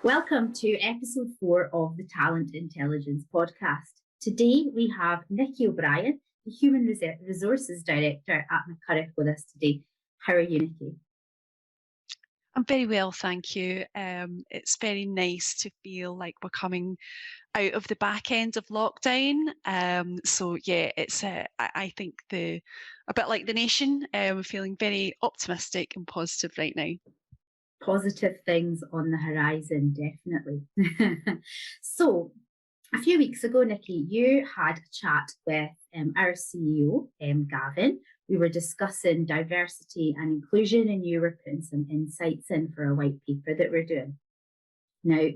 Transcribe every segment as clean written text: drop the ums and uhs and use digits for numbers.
Welcome to episode 4 of the Talent Intelligence podcast. Today we have Nicky O'Brien, the Human Resources Director at McCurrach, with us today. How are you, Nicky? I'm very well, thank you. It's very nice to feel like we're coming out of the back end of lockdown. So yeah, it's I think a bit like the nation. We're feeling very optimistic and positive right now. Positive things on the horizon, definitely. So, a few weeks ago, Nicky, you had a chat with our CEO, Gavin. We were discussing diversity and inclusion, and you were putting some insights in for a white paper that we're doing. Now,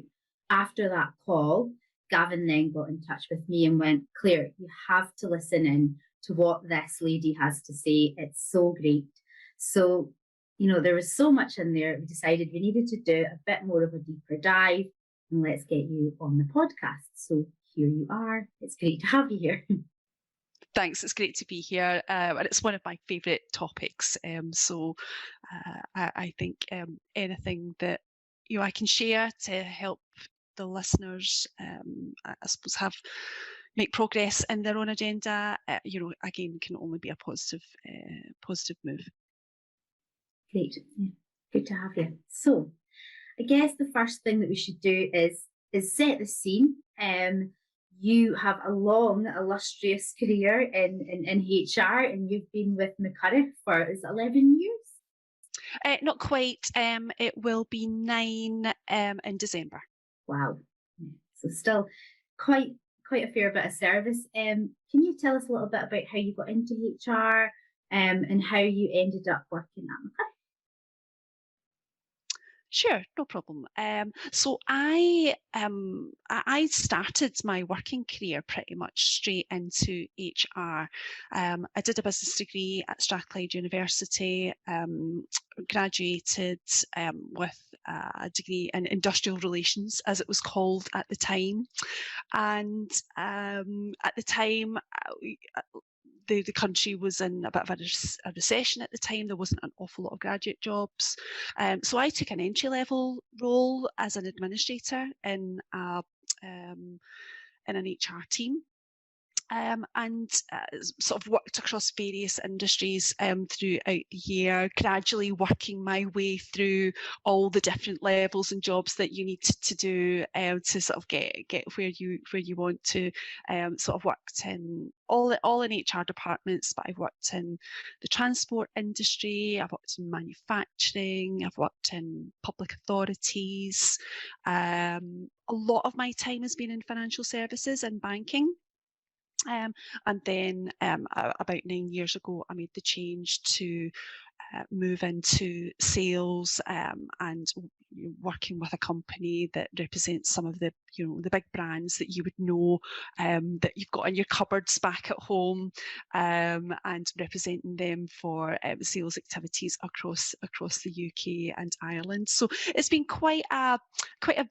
after that call, Gavin then got in touch with me and went, Claire, you have to listen in to what this lady has to say. It's so great. So, there was so much in there. We decided we needed to do a bit more of a deeper dive, and let's get you on the podcast. So here you are. It's great to have you here. Thanks, it's great to be here, and it's one of my favourite topics. So I think anything that I can share to help the listeners, I suppose, make progress in their own agenda, again, can only be a positive move. Great, yeah, good to have you. So, I guess the first thing that we should do is set the scene. You have a long, illustrious career in HR, and you've been with McCurrach for 11 years? Not quite. It will be 9 in December. Wow. So still quite a fair bit of service. Can you tell us a little bit about how you got into HR and how you ended up working at McCurrach? Sure, no problem. So I started my working career pretty much straight into HR. I did a business degree at Strathclyde University, graduated with a degree in industrial relations, as it was called at the time. And at the time, the country was in a bit of a recession at the time. There wasn't an awful lot of graduate jobs. So I took an entry-level role as an administrator in an HR team. And sort of worked across various industries throughout the year, gradually working my way through all the different levels and jobs that you need to do to sort of get where you want to. Sort of worked in all in HR departments, but I've worked in the transport industry, I've worked in manufacturing, I've worked in public authorities. A lot of my time has been in financial services and banking. And then about 9 years ago, I made the change to move into sales and working with a company that represents some of the the big brands that you would know, that you've got in your cupboards back at home, and representing them for sales activities across the UK and Ireland. So it's been quite a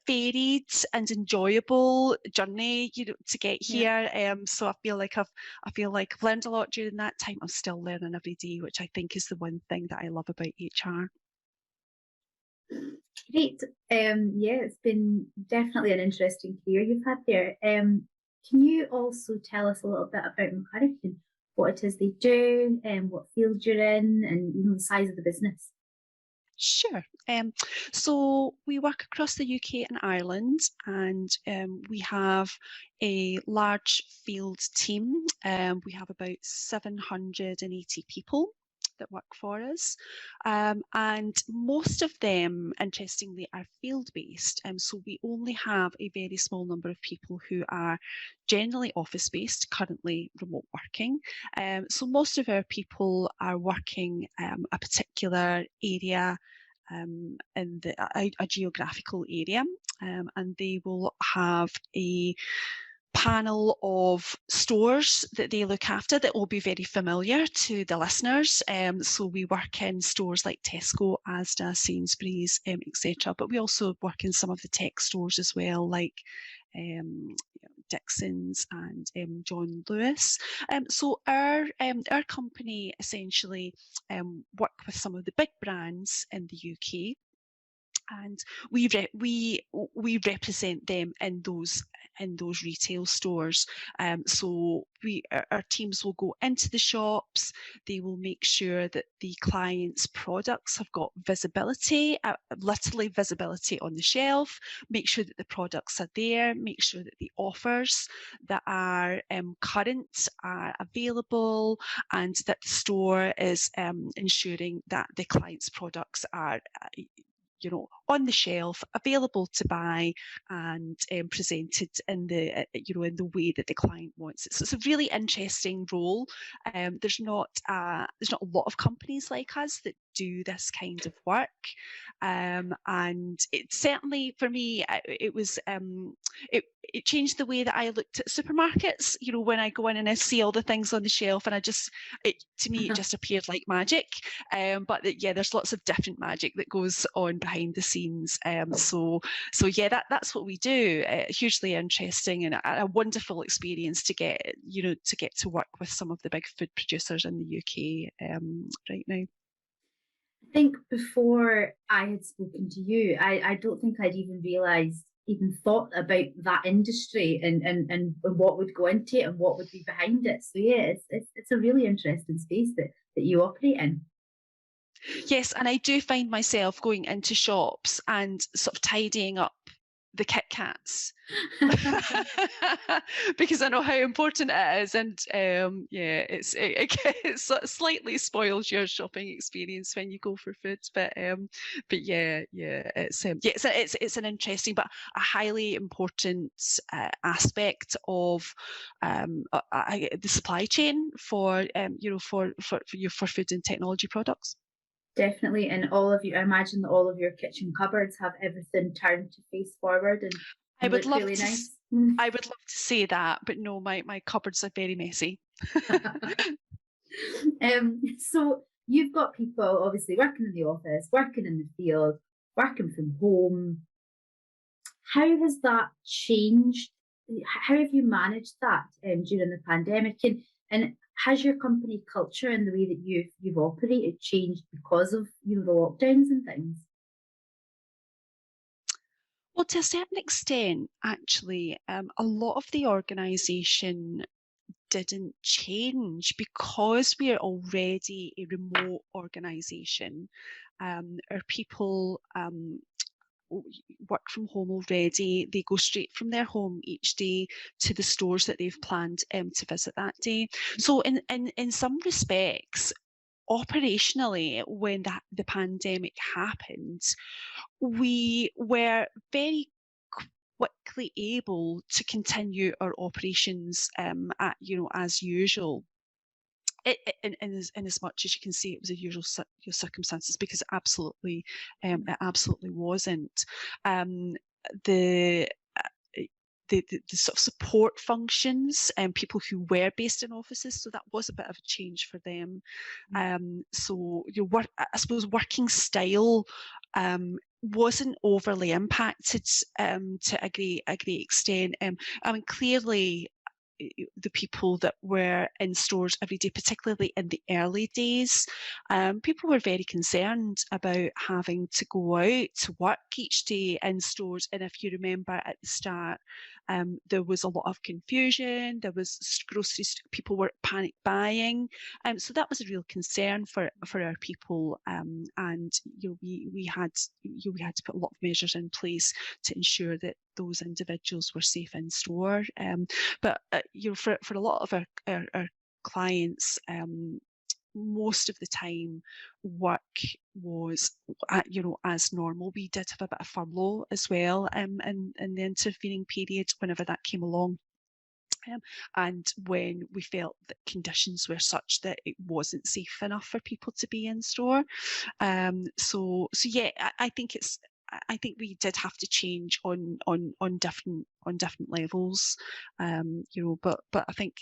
varied and enjoyable journey, to get here. So I feel like I've learned a lot during that time. I'm still learning every day, which I think is the one thing that I love about HR. Great. Yeah, it's been definitely an interesting career you've had there. Can you also tell us a little bit about McCurrach and what it is they do, and what field you're in, and the size of the business? Sure. So we work across the UK and Ireland, and we have a large field team. We have about 780 people that work for us, and most of them, interestingly, are field-based. So we only have a very small number of people who are generally office-based, currently remote working. So most of our people are working a particular area, in a geographical area, and they will have a panel of stores that they look after that will be very familiar to the listeners. So we work in stores like Tesco, Asda, Sainsbury's, etc. But we also work in some of the tech stores as well, like Dixon's and John Lewis. So our company essentially work with some of the big brands in the UK. and we represent them in those retail stores. So our teams will go into the shops. They will make sure that the client's products have got visibility, literally visibility on the shelf. Make sure that the products are there. Make sure that the offers that are current are available, and that the store is ensuring that the client's products are on the shelf, available to buy, and presented in the in the way that the client wants it. So it's a really interesting role. There's not a lot of companies like us that do this kind of work, and it certainly, for me, it was it changed the way that I looked at supermarkets. When I go in and I see all the things on the shelf, and to me it just appeared like magic. But yeah, there's lots of different magic that goes on behind the scenes. So yeah, that's what we do. Hugely interesting, and a wonderful experience to get to work with some of the big food producers in the UK right now. I think before I had spoken to you, I don't think I'd even thought about that industry and what would go into it and what would be behind it. So yeah, it's a really interesting space that you operate in. Yes, and I do find myself going into shops and sort of tidying up the Kit Kats because I know how important it is, and yeah, it slightly spoils your shopping experience when you go for food, but yeah, it's an interesting but a highly important aspect of the supply chain for for food and technology products. Definitely, and I imagine that all of your kitchen cupboards have everything turned to face forward and I would love really to. nice. I would love to say that, but no, my cupboards are very messy. So you've got people obviously working in the office, working in the field, working from home. How has that changed? How have you managed that during the pandemic? And has your company culture and the way that you've operated changed because of the lockdowns and things? Well, to a certain extent, actually, a lot of the organisation didn't change because we are already a remote organisation. Our people work from home already. They go straight from their home each day to the stores that they've planned to visit that day. So in some respects, operationally, when the pandemic happened, we were very quickly able to continue our operations as usual. In as much as you can say it was the usual circumstances, because it absolutely wasn't. The sort of support functions and people who were based in offices, so that was a bit of a change for them. So I suppose working style wasn't overly impacted to a great extent. I mean, clearly the people that were in stores every day, particularly in the early days, people were very concerned about having to go out to work each day in stores. And if you remember at the start, there was a lot of confusion. There was groceries, people were panic buying, so that was a real concern for our people. And we had to put a lot of measures in place to ensure that those individuals were safe in store. But for a lot of our clients, most of the time work was as normal. We did have a bit of furlough as well in the intervening period whenever that came along. And when we felt that conditions were such that it wasn't safe enough for people to be in store. So yeah, I think we did have to change on different levels, but I think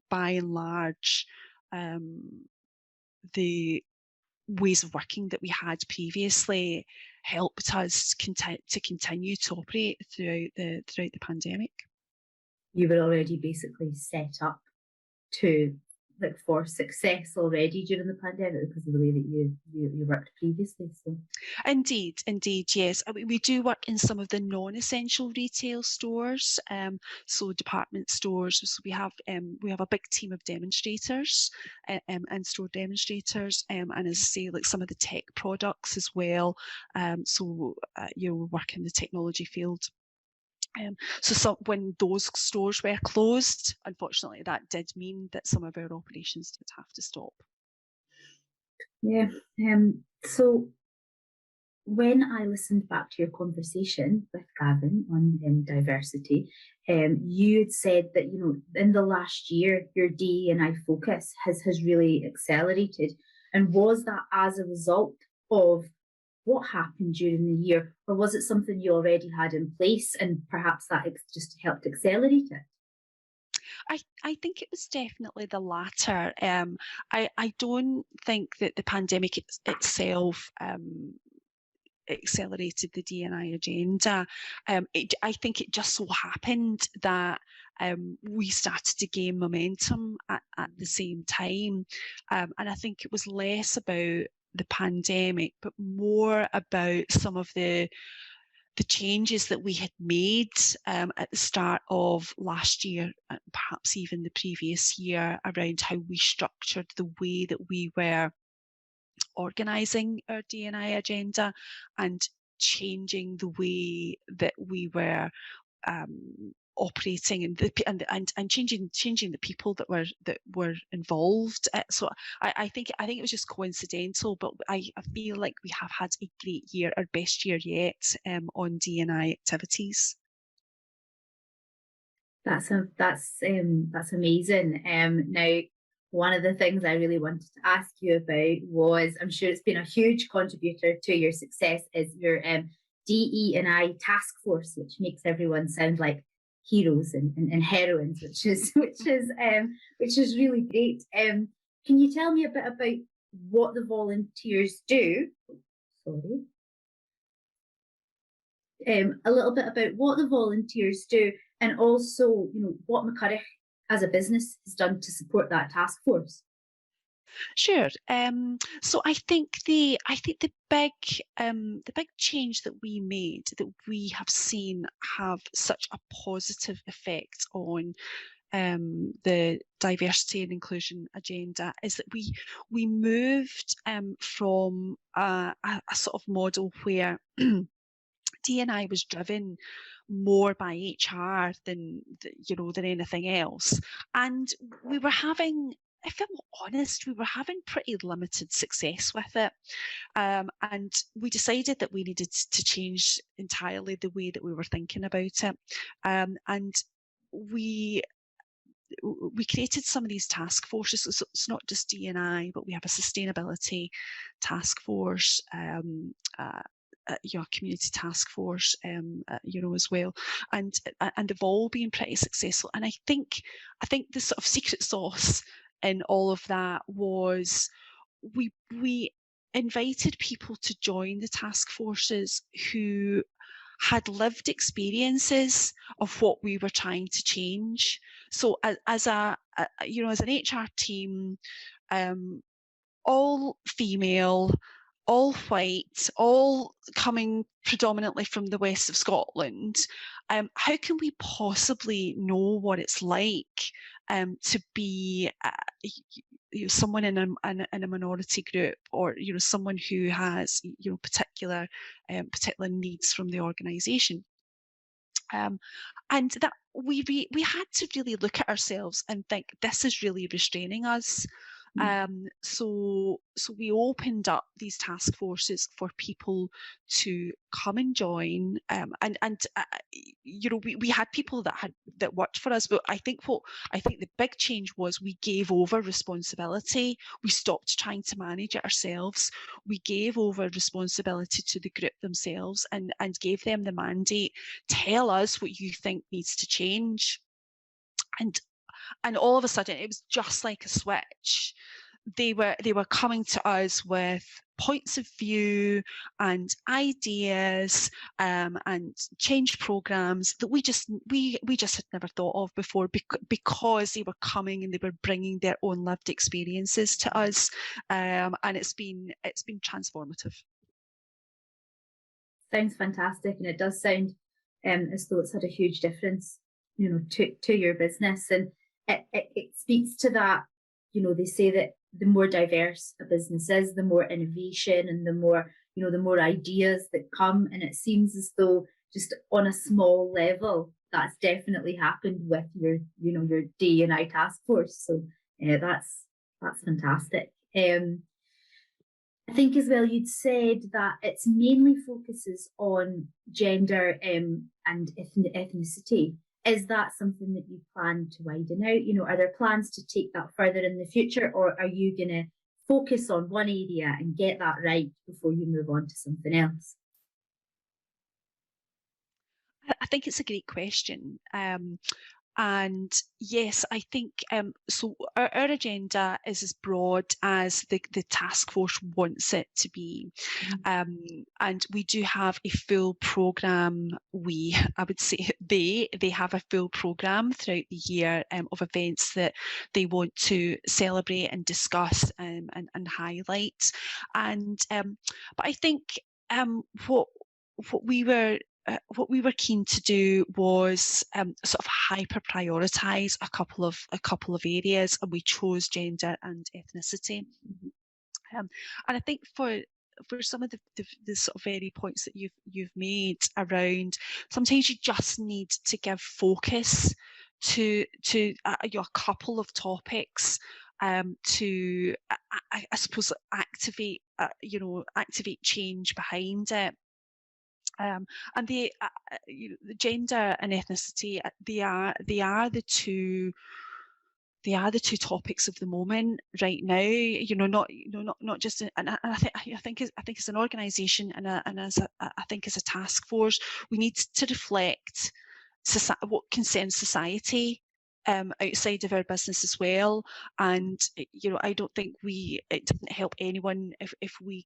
by and large, the ways of working that we had previously helped us to continue to operate throughout the pandemic. You were already basically set up to like for success already during the pandemic because of the way that you worked previously. So Indeed, yes. I mean, we do work in some of the non-essential retail stores, so department stores. So we have a big team of demonstrators, and store demonstrators, and as I say, like some of the tech products as well. We work in the technology field. When those stores were closed, unfortunately, that did mean that some of our operations did have to stop. Yeah. So when I listened back to your conversation with Gavin on diversity, you had said that, you know, in the last year, your DE&I focus has really accelerated. And was that as a result of what happened during the year, or was it something you already had in place and perhaps that just helped accelerate it? I think it was definitely the latter. I don't think that the pandemic itself accelerated the D&I agenda. I think it just so happened that we started to gain momentum at the same time. And I think it was less about the pandemic, but more about some of the changes that we had made at the start of last year, perhaps even the previous year, around how we structured the way that we were organising our D&I agenda and changing the way that we were operating and changing the people that were involved. So I think it was just coincidental, but I feel like we have had a great year, our best year yet, on D&I activities. That's amazing. Now, one of the things I really wanted to ask you about was, I'm sure it's been a huge contributor to your success, is your DE&I task force, which makes everyone sound like heroes and heroines, which is really great. Can you tell me a bit about what the volunteers do? Sorry. A little bit about what the volunteers do, and also, you know, what McCurrach as a business has done to support that task force. Sure. So I think the big change that we made, that we have seen have such a positive effect on the diversity and inclusion agenda, is that we moved from a sort of model where D&I was driven more by HR than anything else, and we were having, if I'm honest, we were having pretty limited success with it. And we decided that we needed to change entirely the way that we were thinking about it. And we created some of these task forces. So it's not just D&I, but we have a sustainability task force, community task force, as well, and they've all been pretty successful. And I think the sort of secret sauce in all of that was we invited people to join the task forces who had lived experiences of what we were trying to change. So as an HR team, all female, all white, all coming predominantly from the west of Scotland, how can we possibly know what it's like to be someone in a minority group, or someone who has particular needs from the organisation? And that we had to really look at ourselves and think, this is really restraining us. So we opened up these task forces for people to come and join, we had people that worked for us, but I think the big change was we gave over responsibility. We stopped trying to manage it ourselves. We gave over responsibility to the group themselves and gave them the mandate. Tell us what you think needs to change. And all of a sudden, it was just like a switch. they were coming to us with points of view and ideas, and change programs that we just had never thought of before, because they were coming and they were bringing their own lived experiences to us, and it's been transformative. Sounds fantastic, and it does sound as though it's had a huge difference, to your business, and it speaks to that. They say that the more diverse a business is, the more innovation and the more ideas that come, and it seems as though just on a small level that's definitely happened with your D&I task force. So that's fantastic. I think as well you'd said that it's mainly focuses on gender and ethnicity. Is that something that you plan to widen out? Are there plans to take that further in the future, or are you going to focus on one area and get that right before you move on to something else? I think it's a great question. And yes, I think so. Our agenda is as broad as the task force wants it to be, and we do have a full program. I would say they have a full program throughout the year of events that they want to celebrate and discuss and highlight. And but I think what we were keen to do was sort of hyper prioritize a couple of areas, and we chose gender and ethnicity. And I think for some of the sort of very points that you've made around, sometimes you just need to give focus to a couple of topics, to I suppose activate change behind it. And the gender and ethnicity, they are the two topics of the moment right now. Not just, and I think as an organisation and as I think as a task force, we need to reflect what concerns society outside of our business as well. And I don't think it doesn't help anyone if we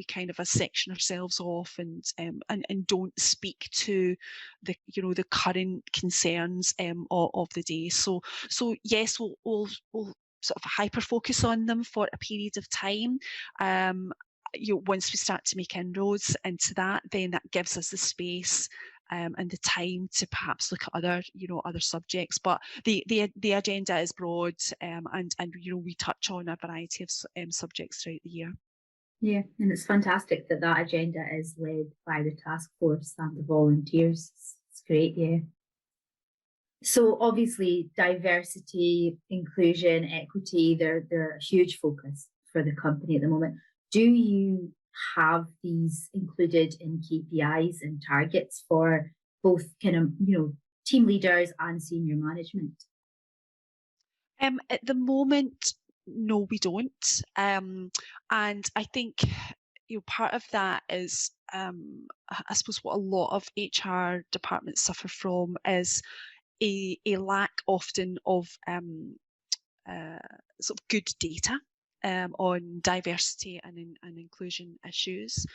kind of section ourselves off and don't speak to the current concerns of the day. So yes, we'll sort of hyper focus on them for a period of time. Once we start to make inroads into that, then that gives us the space and the time to perhaps look at other subjects. But the agenda is broad, and we touch on a variety of subjects throughout the year. Yeah, and it's fantastic that agenda is led by the task force and the volunteers. It's great, yeah. So obviously diversity, inclusion, equity, they're a huge focus for the company at the moment. Do you have these included in KPIs and targets for both kind of, team leaders and senior management? At the moment, no, we don't. And I think part of that is I suppose what a lot of HR departments suffer from is a lack often of sort of good data on diversity and inclusion issues.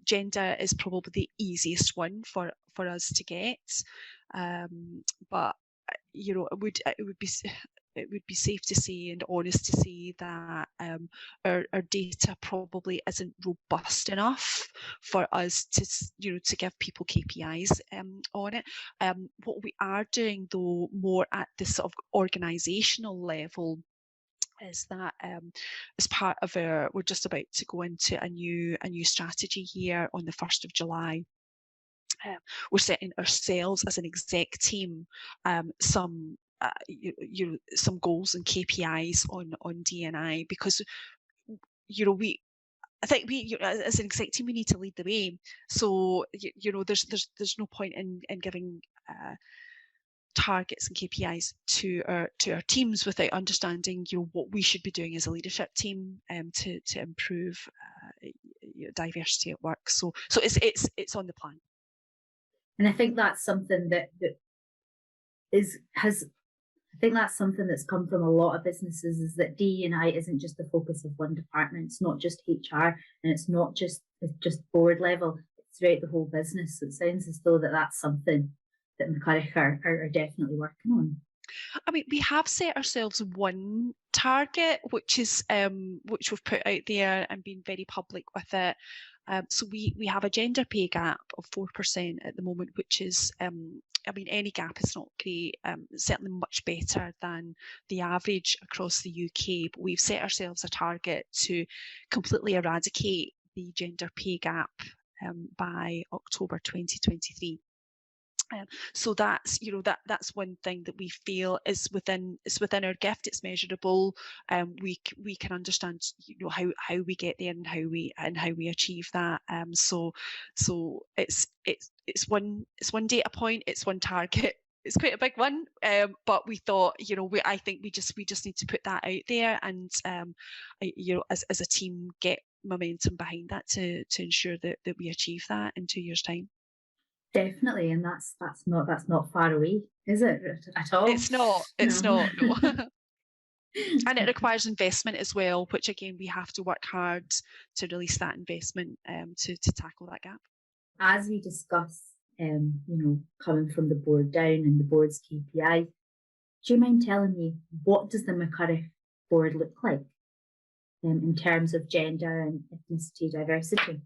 Gender is probably the easiest one for us to get, but it would be safe to say and honest to say that our data probably isn't robust enough for us to give people KPIs on it. What we are doing though, more at this sort of organisational level, is that as part of we're just about to go into a new strategy year on the 1st of July. We're setting ourselves as an exec team some goals and KPIs on D&I, because I think we as an exec team, we need to lead the way. So there's no point in giving targets and KPIs to our teams without understanding what we should be doing as a leadership team to improve diversity at work. So it's on the plan. And I think that's something that has I think that's something that's come from a lot of businesses, is that DE&I isn't just the focus of one department. It's not just HR, and it's not just board level. It's throughout the whole business. So it sounds as though that's something that McCurrach are definitely working on. I mean, we have set ourselves one target, which is which we've put out there and been very public with it. So we have a gender pay gap of 4% at the moment, which is, I mean, any gap is not great. Certainly much better than the average across the UK. But we've set ourselves a target to completely eradicate the gender pay gap by October 2023. So that's, you know, that's one thing that we feel is within our gift. It's measurable. We can understand, you know, how we get there and how we achieve that. So it's one data point. It's one target. It's quite a big one, but we thought, you know, I think we just need to put that out there, and you know, as a team, get momentum behind that to ensure that we achieve that in 2 years' time. Definitely, and that's not far away, is it, at all? It's not. It's No. not. No. And it requires investment as well, which again we have to work hard to release that investment to tackle that gap. As we discuss, you know, coming from the board down and the board's KPI, do you mind telling me, what does the McCurrach board look like in terms of gender and ethnicity diversity?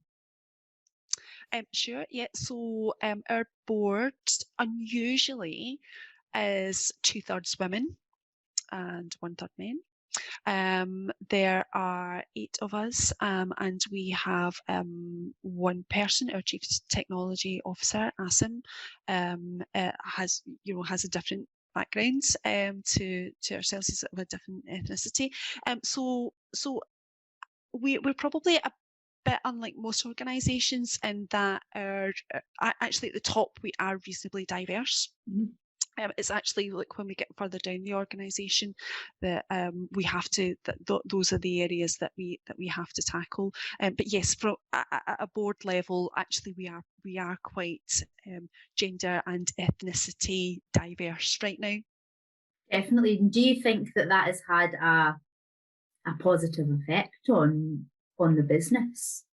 Sure, yeah. So our board unusually is 2/3 women and 1/3 men. There are 8 of us, and we have one person, our Chief Technology Officer, Asim, has a different background to ourselves. He's of a different ethnicity. So we're probably a bit unlike most organisations in that actually at the top we are reasonably diverse. Mm-hmm. It's actually like when we get further down the organisation that we have to, those are the areas that we have to tackle. But yes, from at a board level, actually we are quite gender and ethnicity diverse right now. Definitely. Do you think that has had a positive effect on the business?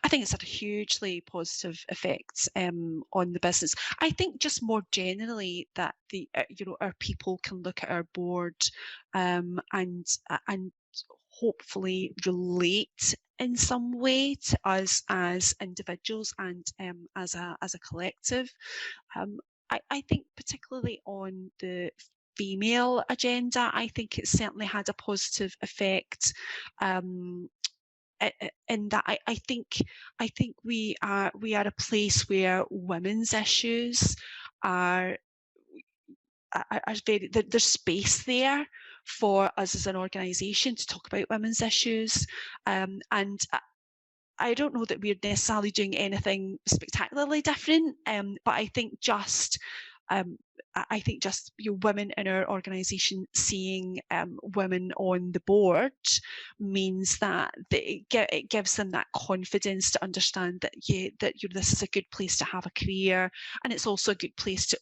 I think it's had a hugely positive effect on the business. I think just more generally that the you know, our people can look at our board and hopefully relate in some way to us as individuals and as a collective. I think particularly on the female agenda, I think it's certainly had a positive effect. In that I think we are a place where women's issues are very, there's space there for us as an organisation to talk about women's issues, and I don't know that we're necessarily doing anything spectacularly different, but I think just you know, women in our organisation seeing women on the board means that it gives them that confidence to understand that this is a good place to have a career, and it's also a good place to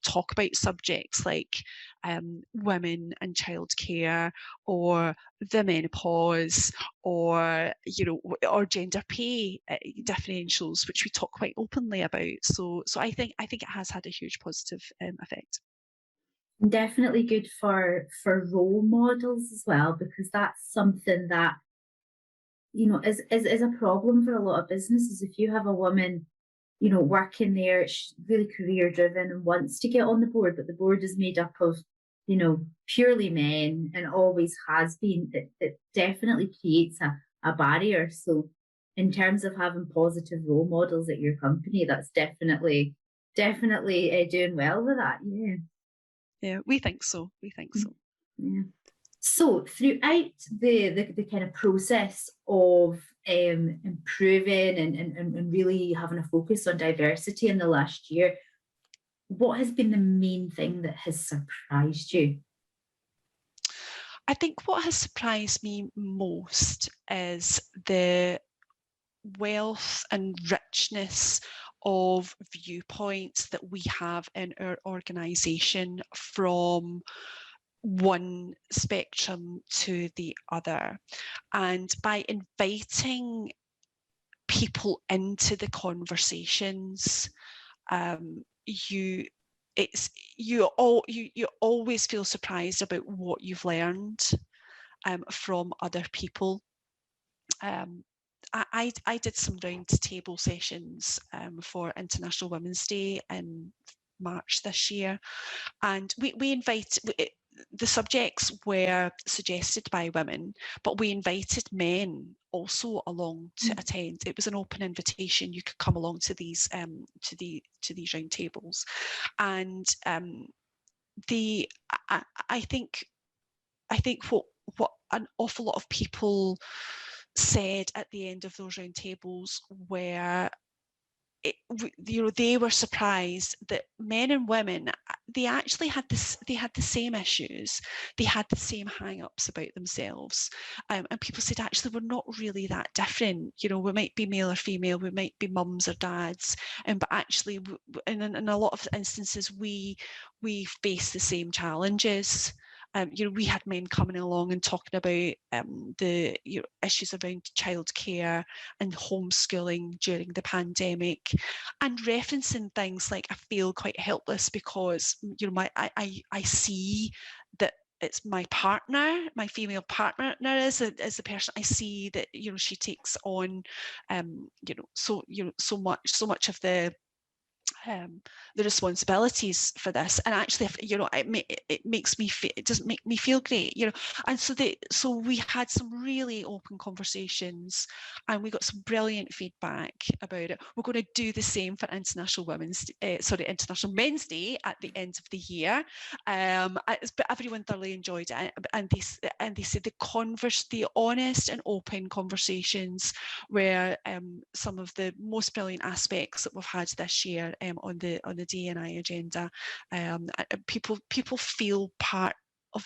talk about subjects like women and childcare, or the menopause, or or gender pay differentials, which we talk quite openly about. So I think it has had a huge positive effect. Definitely good for role models as well, because that's something that is a problem for a lot of businesses. If you have a woman working there, she's really career driven and wants to get on the board, but the board is made up of purely men and always has been, it definitely creates a barrier. So in terms of having positive role models at your company, that's definitely doing well with that. Yeah, we think so. Yeah. So throughout the kind of process of improving and really having a focus on diversity in the last year, what has been the main thing that has surprised you? I think what has surprised me most is the wealth and richness of viewpoints that we have in our organisation from one spectrum to the other. And by inviting people into the conversations, you always feel surprised about what you've learned from other people. I did some round table sessions for International Women's Day in March this year, and the subjects were suggested by women, but we invited men also along to attend. It was an open invitation. You could come along to these round tables, and I think what an awful lot of people said at the end of those round tables were, they were surprised that men and women, they actually had the same issues, they had the same hang-ups about themselves, and people said, actually, we're not really that different. We might be male or female, we might be mums or dads, but actually, in a lot of instances, we face the same challenges. We had men coming along and talking about the issues around childcare and homeschooling during the pandemic, and referencing things like, I feel quite helpless because I see that it's my partner, my female partner is the person. I see that she takes on so much of the responsibilities for this, and actually, it doesn't make me feel great, and so we had some really open conversations, and we got some brilliant feedback about it. We're going to do the same for International Men's Day at the end of the year, but everyone thoroughly enjoyed it, and they said the honest and open conversations were some of the most brilliant aspects that we've had this year on the D&I agenda. People feel part of,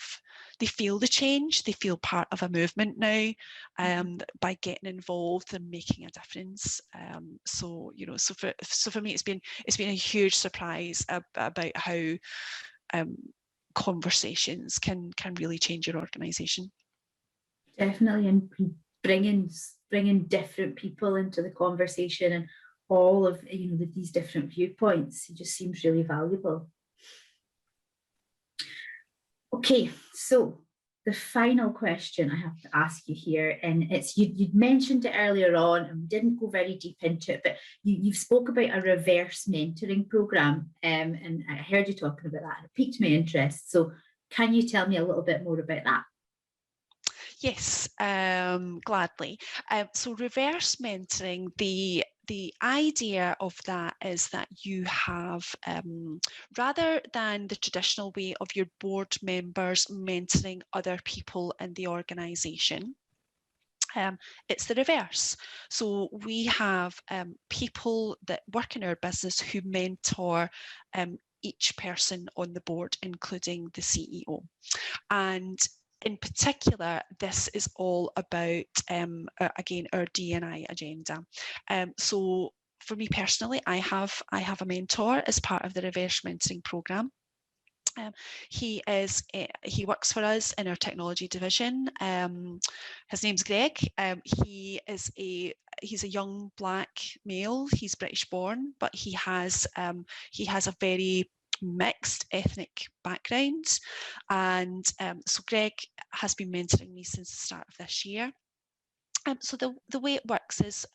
they feel the change, they feel part of a movement now, by getting involved and making a difference. So for me, it's been a huge surprise about how conversations can really change your organisation. Definitely, and bringing different people into the conversation, and all of these different viewpoints, it just seems really valuable. Okay, so the final question I have to ask you here, and it's you'd mentioned it earlier on, and we didn't go very deep into it, but you've spoke about a reverse mentoring program, and I heard you talking about that, and it piqued my interest. So can you tell me a little bit more about that? Yes, gladly. So reverse mentoring, the idea of that is that you have, rather than the traditional way of your board members mentoring other people in the organisation, it's the reverse. So we have people that work in our business who mentor each person on the board, including the CEO. And in particular, this is all about, again, our D&I agenda. So for me personally, I have a mentor as part of the reverse mentoring programme. He works for us in our technology division. His name's Greg. He's a young black male. He's British born, but he has a very mixed ethnic background, and so Greg has been mentoring me since the start of this year. So the way it works is,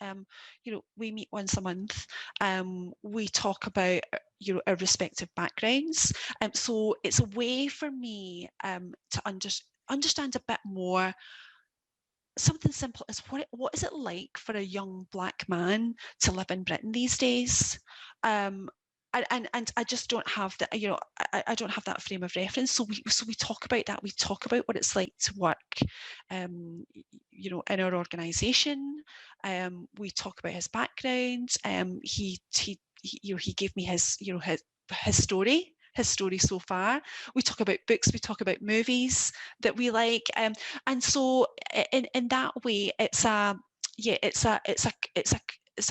we meet once a month. We talk about our respective backgrounds. So it's a way for me to understand a bit more. Something simple as what is it like for a young black man to live in Britain these days? And I just don't have that, I don't have that frame of reference. So we talk about that. We talk about what it's like to work, in our organisation. We talk about his background. He gave me his story. His story so far. We talk about books, we talk about movies that we like, and so in that way, it's a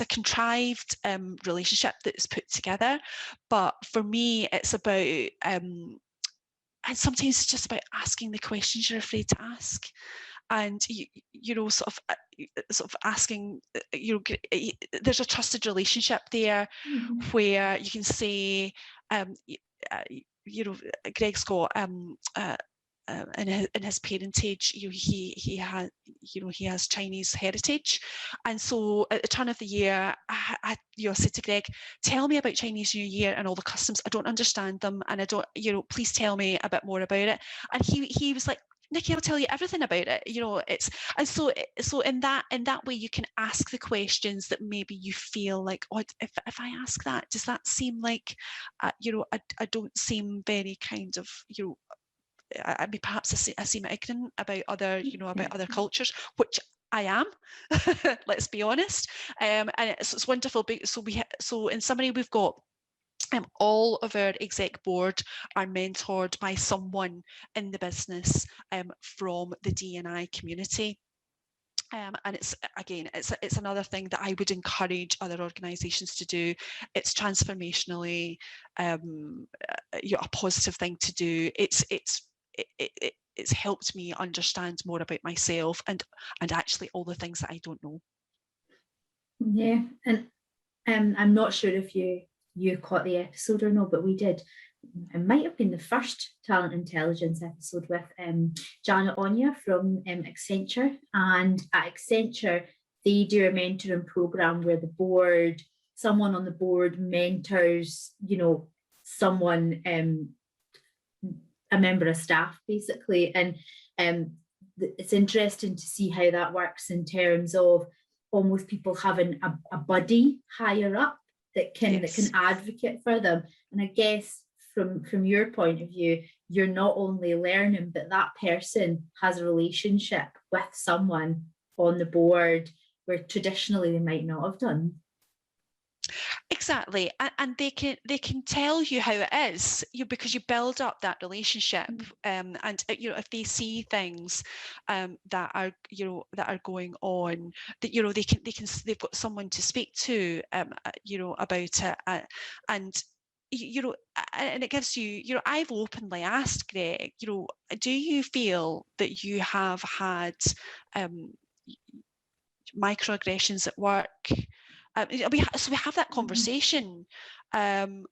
a contrived relationship that's put together. But for me, it's about and sometimes it's just about asking the questions you're afraid to ask. And sort of asking, there's a trusted relationship there, where you can say, Greg's got in his parentage, he has Chinese heritage, and so at the turn of the year, I said to Greg, tell me about Chinese New Year and all the customs. I don't understand them, and I don't, please tell me a bit more about it. And he was like, Nicky, I'll tell you everything about it. It's, and so in that way, you can ask the questions that maybe you feel like, oh, if I ask that, does that seem like, I don't seem very kind of, I mean, perhaps I seem ignorant about other, about other cultures, which I am. Let's be honest. And it's wonderful. So in summary, we've got all of our exec board are mentored by someone in the business from the D&I community. And it's another thing that I would encourage other organisations to do. It's transformationally a positive thing to do. It's helped me understand more about myself and actually all the things that I don't know. Yeah, and I'm not sure if you caught the episode or not, but we did. It might have been the first Talent Intelligence episode with Janet Onya from Accenture. And at Accenture, they do a mentoring program where someone on the board mentors, someone, a member of staff, basically. And it's interesting to see how that works in terms of almost people having a buddy higher up that can advocate for them. And I guess from your point of view, you're not only learning, but that person has a relationship with someone on the board where traditionally they might not have done. Exactly, and they can tell you how it is, because you build up that relationship, and if they see things that are going on, that they've got someone to speak to about it, and and it gives you, I've openly asked Greg, do you feel that you have had microaggressions at work? We have that conversation, and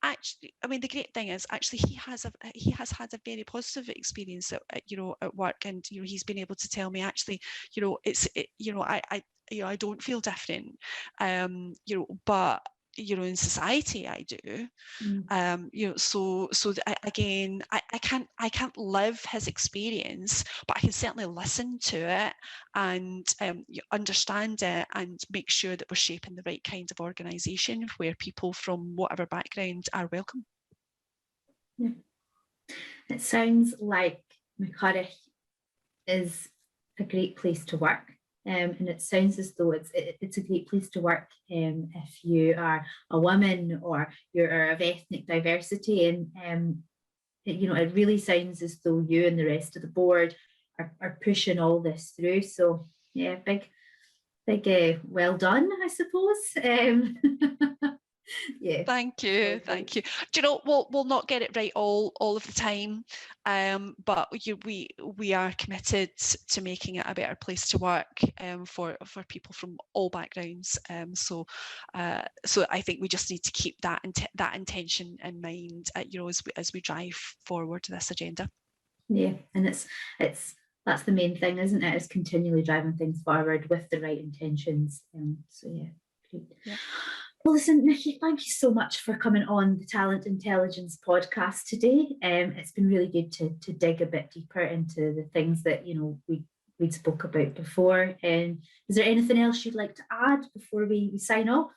actually, I mean, the great thing is actually he has had a very positive experience at work, and he's been able to tell me actually, I don't feel different, but in society I do. Again, I can't live his experience, but I can certainly listen to it and understand it and make sure that we're shaping the right kind of organisation where people from whatever background are welcome. Yeah. It sounds like McCurrach is a great place to work. And it sounds as though it's a great place to work if you are a woman or you're of ethnic diversity. And it really sounds as though you and the rest of the board are pushing all this through. So yeah, big well done, I suppose. Yeah. Thank you. Do you know, we'll not get it right all of the time, but we are committed to making it a better place to work for people from all backgrounds. So I think we just need to keep that intention in mind, as we drive forward this agenda. Yeah, and that's the main thing, isn't it? Is continually driving things forward with the right intentions. So yeah, great. Yeah. Well, listen, Nicky, thank you so much for coming on the Talent Intelligence podcast today. It's been really good to dig a bit deeper into the things that we spoke about before. And is there anything else you'd like to add before we sign off?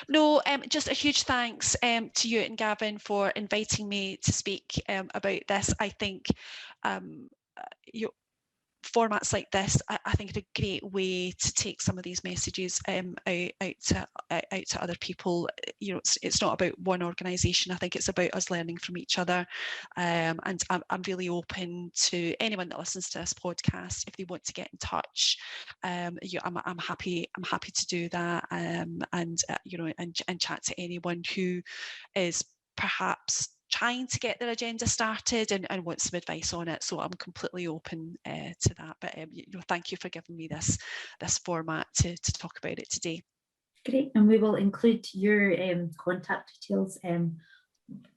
No, just a huge thanks to you and Gavin for inviting me to speak about this. I think formats like this, I think, are a great way to take some of these messages out to other people. You know, it's not about one organisation. I think it's about us learning from each other. And I'm really open to anyone that listens to this podcast. If they want to get in touch, I'm happy to do that. And chat to anyone who is perhaps trying to get their agenda started and want some advice on it. So I'm completely open to that. But thank you for giving me this format to talk about it today. Great, and we will include your contact details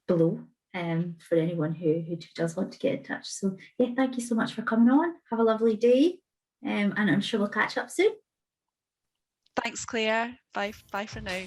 below for anyone who does want to get in touch. So yeah, thank you so much for coming on. Have a lovely day, and I'm sure we'll catch up soon. Thanks, Claire. Bye for now.